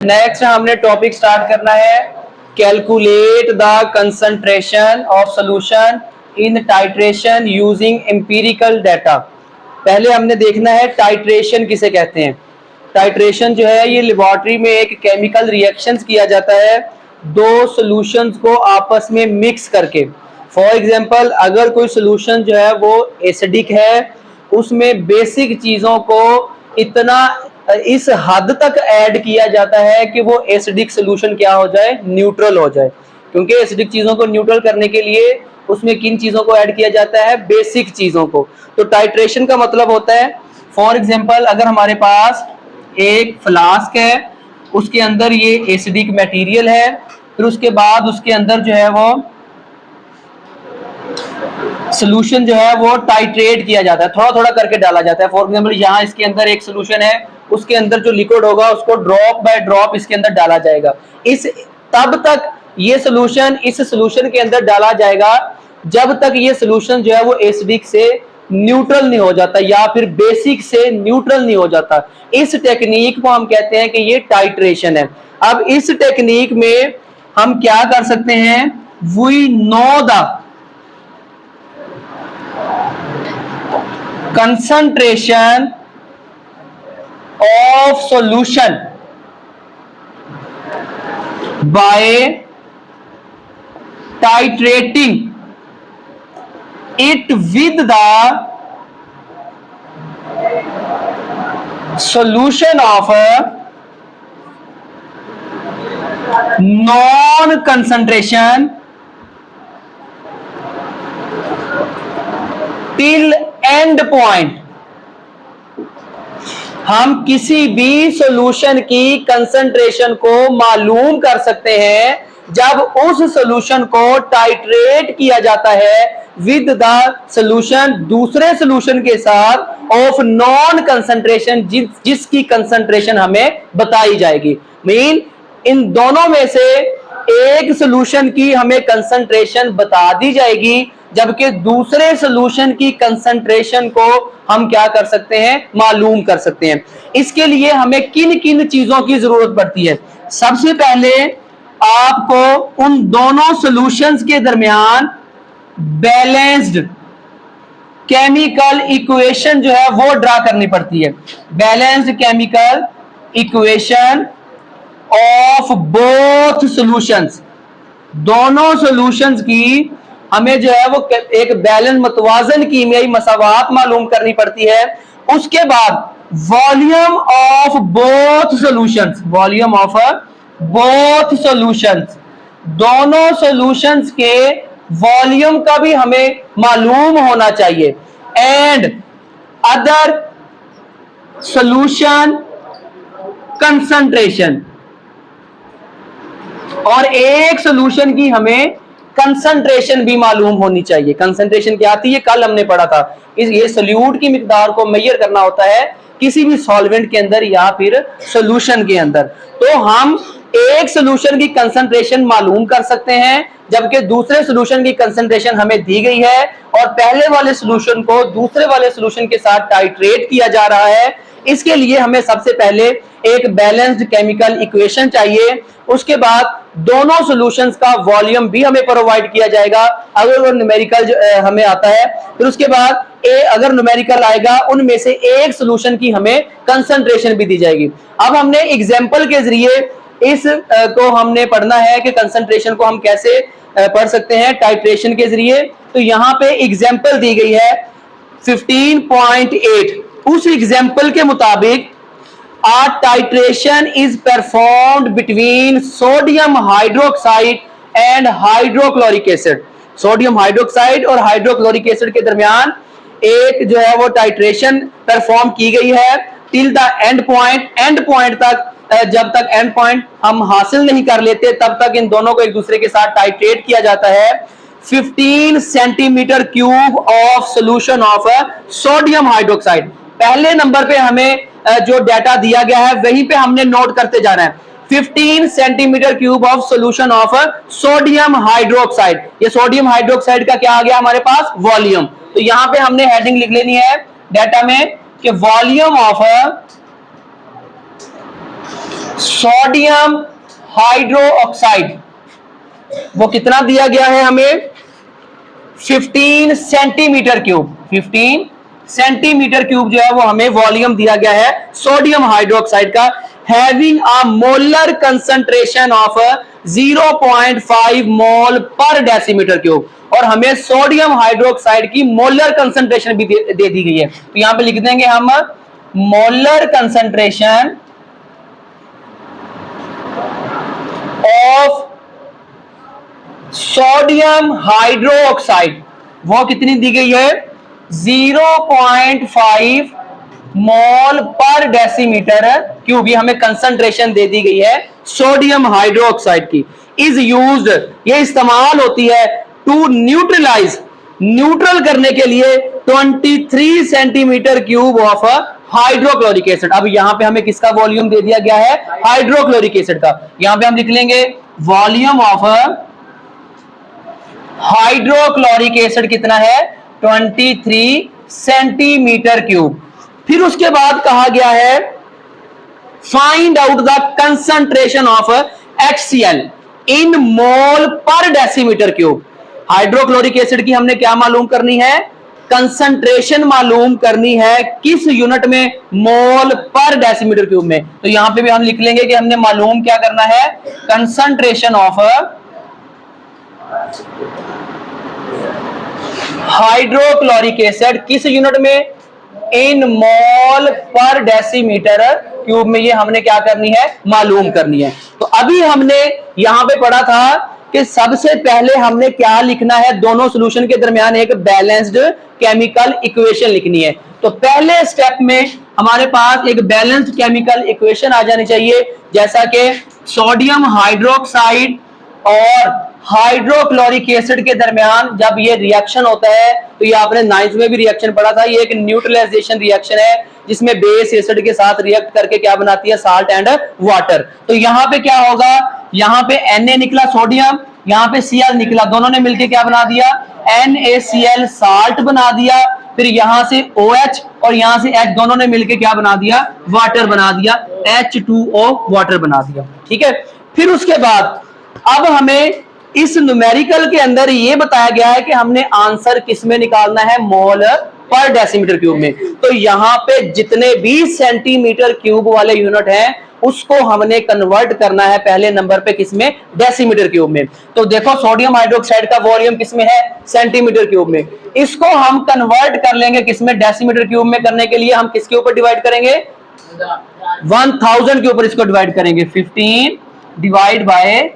Next हमने topic start करना है, calculate the concentration of solution in titration using empirical data. पहले हमने देखना है टाइट्रेशन किसे कहते हैं। टाइट्रेशन जो है ये लेबोरेटरी में एक केमिकल रिएक्शंस किया जाता है दो सॉल्यूशंस को आपस में मिक्स करके। फॉर एग्जांपल अगर कोई सॉल्यूशन जो है वो एसिडिक है, उसमें बेसिक चीजों को इतना इस हद तक ऐड किया जाता है कि वो एसिडिक सॉल्यूशन क्या हो जाए, न्यूट्रल हो जाए। क्योंकि एसिडिक चीजों को न्यूट्रल करने के लिए उसमें किन चीजों को ऐड किया जाता है, बेसिक चीजों को। तो टाइट्रेशन का मतलब होता है, फॉर एग्जांपल अगर हमारे पास एक फ्लास्क है, उसके अंदर ये एसिडिक मटेरियल है, फिर उसके बाद उसके अंदर जो है वो सोल्यूशन जो है वो टाइट्रेट किया जाता है, थोड़ा थोड़ा करके डाला जाता है। फॉर एग्जांपल यहाँ इसके अंदर एक सोल्यूशन है, उसके अंदर जो लिक्विड होगा उसको ड्रॉप बाय ड्रॉप इसके अंदर डाला जाएगा। इस तब तक ये सोल्यूशन इस सोल्यूशन के अंदर डाला जाएगा जब तक ये सोल्यूशन जो है वो एसिडिक से न्यूट्रल नहीं हो जाता या फिर बेसिक से न्यूट्रल नहीं हो जाता। इस टेक्निक को हम कहते हैं कि ये टाइट्रेशन है। अब इस टेक्निक में हम क्या कर सकते हैं, we know the concentration of solution by titrating it with the solution of non concentration till and point. हम किसी भी सॉल्यूशन की कंसंट्रेशन को मालूम कर सकते हैं जब उस सॉल्यूशन को टाइट्रेट किया जाता है विद द सॉल्यूशन दूसरे सॉल्यूशन के साथ ऑफ नॉन कंसंट्रेशन, जिसकी कंसंट्रेशन हमें बताई जाएगी। मीन इन दोनों में से एक सॉल्यूशन की हमें कंसंट्रेशन बता दी जाएगी, जबकि दूसरे सॉल्यूशन की कंसंट्रेशन को हम क्या कर सकते हैं, मालूम कर सकते हैं। इसके लिए हमें किन किन चीजों की जरूरत पड़ती है। सबसे पहले आपको उन दोनों सॉल्यूशंस के दरमियान बैलेंस्ड केमिकल इक्वेशन जो है वो ड्रा करनी पड़ती है। Balanced chemical equation of both solutions, दोनों सॉल्यूशंस की हमें जो है वो एक बैलेंस मतवाजन कीमियाई मसावात मालूम करनी पड़ती है। उसके बाद volume of both solutions, volume of both solutions, दोनों सॉल्यूशंस के वॉल्यूम का भी हमें मालूम होना चाहिए। एंड अदर सॉल्यूशन कंसंट्रेशन, और एक सॉल्यूशन की हमें कंसंट्रेशन भी मालूम होनी चाहिए। कंसंट्रेशन क्या आती है, कल हमने पढ़ा था। ये सोल्यूट की मिकदार को मेजर करना होता है किसी भी सॉल्वेंट के अंदर या फिर सॉल्यूशन के अंदर। तो हम एक सॉल्यूशन की कंसंट्रेशन मालूम कर सकते हैं जबकि दूसरे सॉल्यूशन की कंसंट्रेशन हमें दी गई है और पहले वाले सॉल्यूशन को दूसरे वाले सॉल्यूशन के साथ टाइट्रेट किया जा रहा है। इसके लिए हमें सबसे पहले एक बैलेंस्ड केमिकल इक्वेशन चाहिए। उसके बाद दोनों सॉल्यूशंस का वॉल्यूम भी हमें प्रोवाइड किया जाएगा अगर वो न्यूमेरिकल हमें आता है। फिर उसके बाद अगर न्यूमेरिकल आएगा उनमें से एक सॉल्यूशन की हमें कंसंट्रेशन भी दी जाएगी। अब हमने एग्जांपल के जरिए इस को हमने पढ़ना है कि कंसंट्रेशन को हम कैसे पढ़ सकते हैं टाइट्रेशन के जरिए। तो यहाँ पे एग्जांपल दी गई है 15.8। उस एग्जांपल के मुताबिक a titration is performed between sodium hydroxide and hydrochloric acid। Sodium hydroxide और हाइड्रोक्लोरिक एसिड के दरमियान एक जो है वो टाइट्रेशन परफॉर्म की गई है till the end point. And point तक, जब तक एंड पॉइंट हम हासिल नहीं कर लेते तब तक इन दोनों को एक दूसरे के साथ टाइट्रेट किया जाता है। 15 centimetre cube of solution of sodium hydroxide. पहले नंबर पे हमें जो डाटा दिया गया है वहीं पे हमने नोट करते जाना है। 15 centimetre cube of solution of sodium hydroxide. ये सोडियम हाइड्रोक्साइड का क्या आ गया हमारे पास, वॉल्यूम। तो यहां पे हमने हेडिंग लिख लेनी है डाटा में कि वॉल्यूम ऑफ सोडियम हाइड्रोक्साइड, वो कितना दिया गया है हमें, 15 सेंटीमीटर क्यूब, 15 सेंटीमीटर क्यूब जो है वो हमें वॉल्यूम दिया गया है सोडियम हाइड्रोक्साइड का, having a molar concentration of 0.5 मोल पर डेसीमीटर क्यूब। और हमें सोडियम हाइड्रोक्साइड की मोलर कंसंट्रेशन भी दे दी गई है, तो यहां पे लिख देंगे हम molar concentration of sodium hydroxide, वो कितनी दी गई है, 0.5 मोल पर डेसीमीटर क्यूब, ये हमें कंसंट्रेशन दे दी गई है सोडियम हाइड्रोक्साइड की। इज यूज्ड, ये इस्तेमाल होती है टू न्यूट्रलाइज, न्यूट्रल करने के लिए 23 centimetre cube of hydrochloric acid. अब यहां पे हमें किसका वॉल्यूम दे दिया गया है, हाइड्रोक्लोरिक एसिड का। यहां पे हम लिख लेंगे वॉल्यूम ऑफ हाइड्रोक्लोरिक एसिड कितना है, 23 सेंटीमीटर क्यूब। फिर उसके बाद कहा गया है find out the concentration of HCl इन मोल पर डेसीमीटर क्यूब। हाइड्रोक्लोरिक एसिड की हमने क्या मालूम करनी है, कंसंट्रेशन मालूम करनी है, किस यूनिट में, मोल पर डेसीमीटर क्यूब में। तो यहां पे भी हम लिख लेंगे कि हमने मालूम क्या करना है, कंसंट्रेशन ऑफ हाइड्रोक्लोरिक एसिड किस यूनिट में, इन मोल पर डेसीमीटर क्यूब में, ये हमने क्या करनी है, मालूम करनी है। तो अभी हमने यहां पे पढ़ा था कि सबसे पहले हमने क्या लिखना है, दोनों सॉल्यूशन के दरमियान एक बैलेंस्ड केमिकल इक्वेशन लिखनी है। तो पहले स्टेप में हमारे पास एक बैलेंस्ड केमिकल इक्वेशन आ जानी चाहिए, जैसा कि सोडियम हाइड्रोक्साइड और हाइड्रोक्लोरिक एसिड के दरमियान जब ये रिएक्शन होता है, तो ये आपने 9th में भी रिएक्शन पढ़ा था, ये एक न्यूट्रलाइजेशन रिएक्शन है जिसमें बेस एसिड के साथ रिएक्ट करके क्या बनाती है, साल्ट एंड वाटर। तो यहाँ पे क्या होगा, यहाँ पे Na निकला सोडियम, यहाँ पे Cl निकला, दोनों ने मिलकर क्या बना दिया, NaCl साल्ट बना दिया। फिर यहां से OH और यहां से H दोनों ने मिलकर क्या बना दिया, वाटर बना दिया, H2O वाटर बना दिया। ठीक है, फिर उसके बाद अब हमें इस न्यूमेरिकल के अंदर ये बताया गया है कि हमने आंसर किस में निकालना है, मोल पर डेसीमीटर क्यूब में। तो यहाँ पे जितने भी सेंटीमीटर क्यूब वाले यूनिट हैं उसको हमने कन्वर्ट करना है पहले नंबर पे किसमें, डेसीमीटर क्यूब में। तो देखो सोडियम हाइड्रोक्साइड का वॉल्यूम किसमें है, सेंटीमीटर क्यूब में। इसको हम कन्वर्ट कर लेंगे किसमें, डेसीमीटर क्यूब में। करने के लिए हम किसके ऊपर डिवाइड करेंगे, 1000 के ऊपर इसको डिवाइड करेंगे, 15 डिवाइड बाय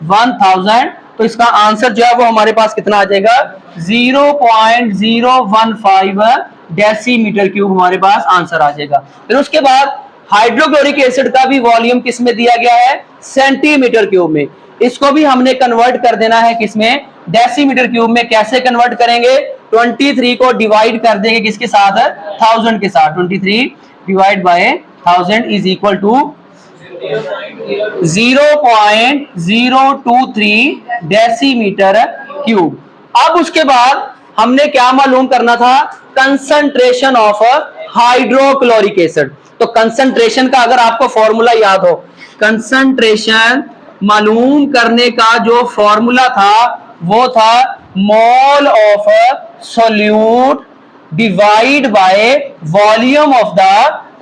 1000। तो इसका आंसर जो है वो हमारे पास कितना आ जाएगा, 0.015 डेसीमीटर क्यूब हमारे पास आंसर आ जाएगा। फिर उसके बाद हाइड्रोक्लोरिक एसिड का भी वॉल्यूम किसमें दिया गया है, सेंटीमीटर क्यूब में। इसको भी हमने कन्वर्ट कर देना है किसमें, डेसीमीटर क्यूब में। कैसे कन्वर्ट करेंगे, 23 को डिवाइड कर देंगे किसके साथ, 1000 के साथ। 23 divide by 1000 is equal to 0.023 decimetre cube. अब उसके बाद हमने क्या मालूम करना था, कंसंट्रेशन ऑफ हाइड्रोक्लोरिक एसिड। तो कंसंट्रेशन का अगर आपको फॉर्मूला याद हो, कंसंट्रेशन मालूम करने का जो फॉर्मूला था वो था mole of solute divide by volume of the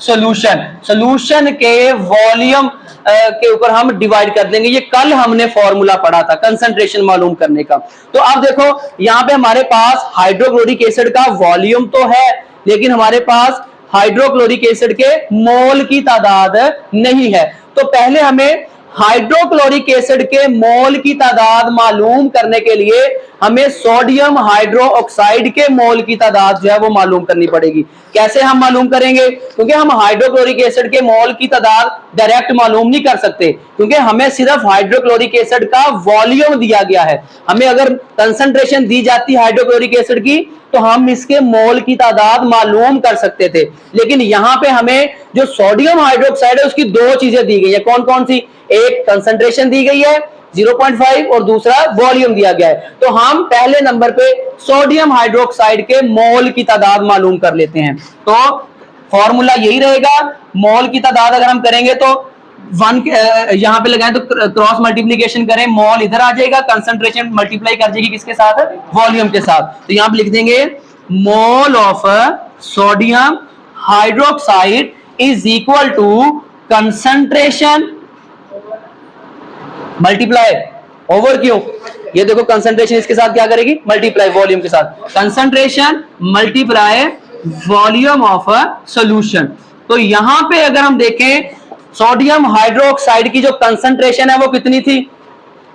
solution. Solution के वॉल्यूम के ऊपर हम डिवाइड कर देंगे। ये कल हमने फॉर्मूला पढ़ा था कंसंट्रेशन मालूम करने का। तो अब देखो यहां पे हमारे पास हाइड्रोक्लोरिक एसिड का वॉल्यूम तो है, लेकिन हमारे पास हाइड्रोक्लोरिक एसिड के मोल की तादाद नहीं है। तो पहले हमें हाइड्रोक्लोरिक एसिड के मोल की तादाद मालूम करने के लिए हमें सोडियम हाइड्रोक्साइड के मोल की तादाद जो है वो मालूम करनी पड़ेगी। कैसे हम मालूम करेंगे, क्योंकि हम हाइड्रोक्लोरिक एसिड के मोल की तादाद डायरेक्ट मालूम नहीं कर सकते, क्योंकि हमें सिर्फ हाइड्रोक्लोरिक एसिड का वॉल्यूम दिया गया है। हमें अगर कंसंट्रेशन दी जाती हाइड्रोक्लोरिक एसिड की तो हम इसके मोल की तादाद मालूम कर सकते थे। लेकिन यहां पे हमें जो सोडियम हाइड्रोक्साइड है उसकी दो चीजें दी गई है। कौन कौन सी, एक कंसंट्रेशन दी गई है 0.5 और दूसरा वॉल्यूम दिया गया है। तो हम पहले नंबर पे सोडियम हाइड्रोक्साइड के मोल की तादाद मालूम कर लेते हैं। तो फॉर्मूला यही रहेगा, मोल की तादाद अगर हम करेंगे तो वन यहां पे लगाएं तो क्रॉस मल्टीप्लीकेशन करें, मोल इधर आ जाएगा, कंसंट्रेशन मल्टीप्लाई कर जाएगी किसके साथ, वॉल्यूम के साथ। तो यहां पे लिख देंगे mole of sodium hydroxide is equal to concentration multiply over Q. ये देखो कंसंट्रेशन इसके साथ क्या करेगी, मल्टीप्लाई वॉल्यूम के साथ, concentration multiply volume of a solution. तो यहां पे अगर हम देखें सोडियम हाइड्रोक्साइड की जो कंसंट्रेशन है वो कितनी थी,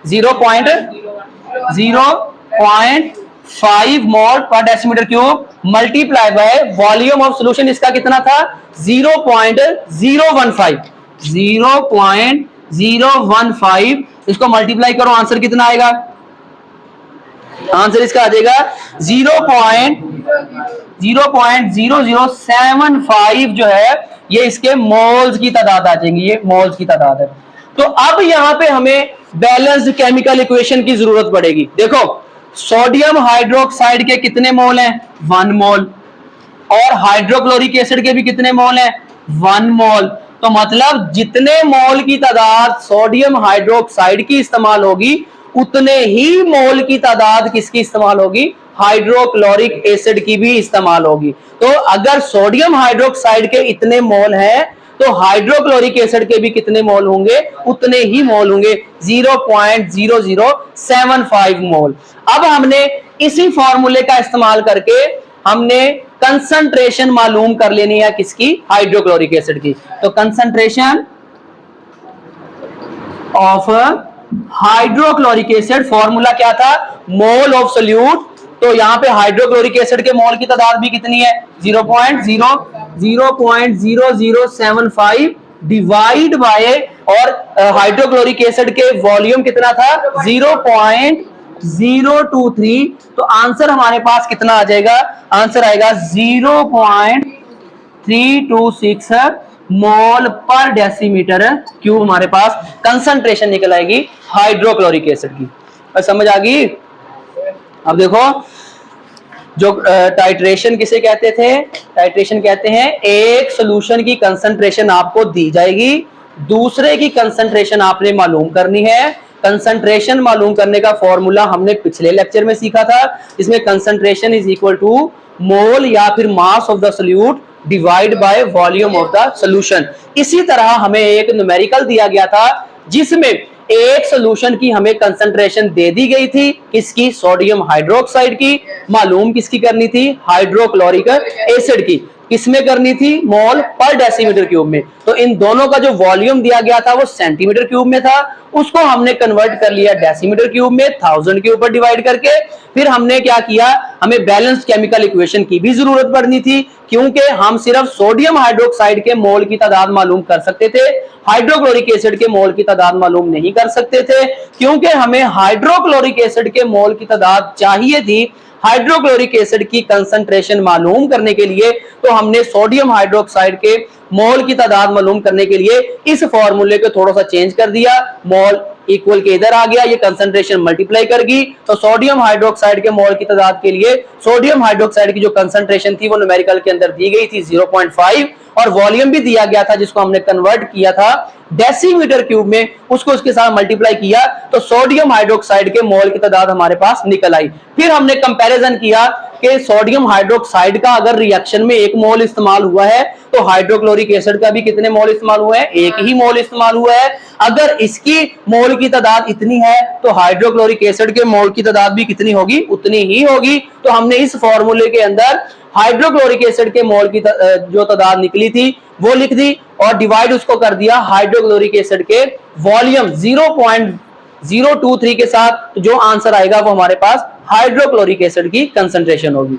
0.05 मोल पर decimetre cube multiply by volume of solution, इसका कितना था 0.015 इसको मल्टीप्लाई करो, आंसर कितना आएगा, आंसर इसका आ जाएगा 0.0075 जो है ये इसके मोल्स की तादाद आ जाएंगी, ये मोल्स की तादाद है। तो अब यहां पे हमें बैलेंस्ड केमिकल इक्वेशन की जरूरत पड़ेगी। देखो सोडियम हाइड्रोक्साइड के कितने मोल हैं, 1 मोल, और हाइड्रोक्लोरिक एसिड के भी कितने मोल हैं, 1 मोल। तो मतलब जितने मोल की तादाद सोडियम हाइड्रोक्साइड की इस्तेमाल होगी उतने ही मोल की तादाद किसकी इस्तेमाल होगी, हाइड्रोक्लोरिक एसिड की भी इस्तेमाल होगी। तो अगर सोडियम हाइड्रोक्साइड के इतने मोल हैं तो हाइड्रोक्लोरिक एसिड के भी कितने मोल होंगे, उतने ही मोल होंगे, 0.0075 मोल। अब हमने इसी फॉर्मूले का इस्तेमाल करके हमने कंसंट्रेशन मालूम कर लेनी है किसकी, हाइड्रोक्लोरिक एसिड की। तो concentration of hydrochloric acid, formula क्या था, मोल ऑफ सोल्यूट। तो यहां पे हाइड्रोक्लोरिक एसिड के मोल की तादाद भी कितनी है, 0.0075 डिवाइड बाय, और हाइड्रोक्लोरिक एसिड के वॉल्यूम कितना था 0.023। तो आंसर हमारे पास कितना आ जाएगा, आंसर आएगा 0.326 मोल पर डेसीमीटर क्यूब हमारे पास कंसंट्रेशन निकल आएगी हाइड्रोक्लोरिक एसिड की। और समझ आ गई। अब देखो जो टाइट्रेशन किसे कहते थे, टाइट्रेशन कहते हैं एक सॉल्यूशन की कंसंट्रेशन आपको दी जाएगी, दूसरे की कंसंट्रेशन आपने मालूम करनी है। कंसंट्रेशन मालूम करने का फॉर्मूला हमने पिछले लेक्चर में सीखा था, इसमें कंसंट्रेशन इज इक्वल टू मोल या फिर mass of the solute divide by volume of the solution. इसी तरह हमें एक न्यूमेरिकल दिया गया था जिसमें एक सॉल्यूशन की हमें कंसंट्रेशन दे दी गई थी, किसकी, सोडियम हाइड्रोक्साइड की, मालूम किसकी करनी थी, हाइड्रोक्लोरिक एसिड की। किसमें करनी थी, मोल पर डेसीमीटर क्यूब में। तो इन दोनों का जो वॉल्यूम दिया गया था वो सेंटीमीटर क्यूब में था, उसको हमने कन्वर्ट कर लिया डेसीमीटर क्यूब में 1000 के ऊपर डिवाइड करके। फिर हमने क्या किया, हमें बैलेंस्ड केमिकल इक्वेशन की भी जरूरत पड़नी थी, क्योंकि हम सिर्फ सोडियम हाइड्रोक्साइड के मोल की तादाद मालूम कर सकते थे, हाइड्रोक्लोरिक एसिड के मोल की तादाद मालूम नहीं कर सकते थे, क्योंकि हमें हाइड्रोक्लोरिक एसिड के मोल की तादाद चाहिए थी हाइड्रोक्लोरिक एसिड की कंसंट्रेशन मालूम करने के लिए। तो हमने सोडियम हाइड्रोक्साइड के मोल की तादाद मालूम करने के लिए इस फॉर्मूले को थोड़ा सा चेंज कर दिया, मोल इक्वल के इधर आ गया, ये कंसंट्रेशन मल्टीप्लाई करगी। तो सोडियम हाइड्रोक्साइड के मोल की तादाद के लिए सोडियम हाइड्रोक्साइड की जो कंसंट्रेशन थी वो न्यूमेरिकल के अंदर दी गई थी 0.5, और वॉल्यूम भी दिया गया था जिसको हमने कन्वर्ट किया था डेसीमीटर क्यूब में, उसको उसके साथ मल्टीप्लाई किया तो सोडियम हाइड्रोक्साइड के मोल की तादाद हमारे पास निकल आई। फिर हमने कंपैरिजन किया कि सोडियम हाइड्रोक्साइड का अगर रिएक्शन में 1 मोल इस्तेमाल हुआ है तो हाइड्रोक्लोरिक एसिड का भी कितने मोल इस्तेमाल हुए हैं, 1 ही मोल इस्तेमाल हुआ है। अगर इसकी मोल की तादाद इतनी है तो हाइड्रोक्लोरिक एसिड के मोल की तादाद भी कितनी होगी, उतनी ही होगी। तो हमने इस फॉर्मूले के अंदर हाइड्रोक्लोरिक एसिड के मोल की जो तादाद निकली थी वो लिख दी और डिवाइड उसको कर दिया हाइड्रोक्लोरिक एसिड के वॉल्यूम 0.023 के साथ। तो जो आंसर आएगा वो हमारे पास हाइड्रोक्लोरिक एसिड की कंसंट्रेशन होगी।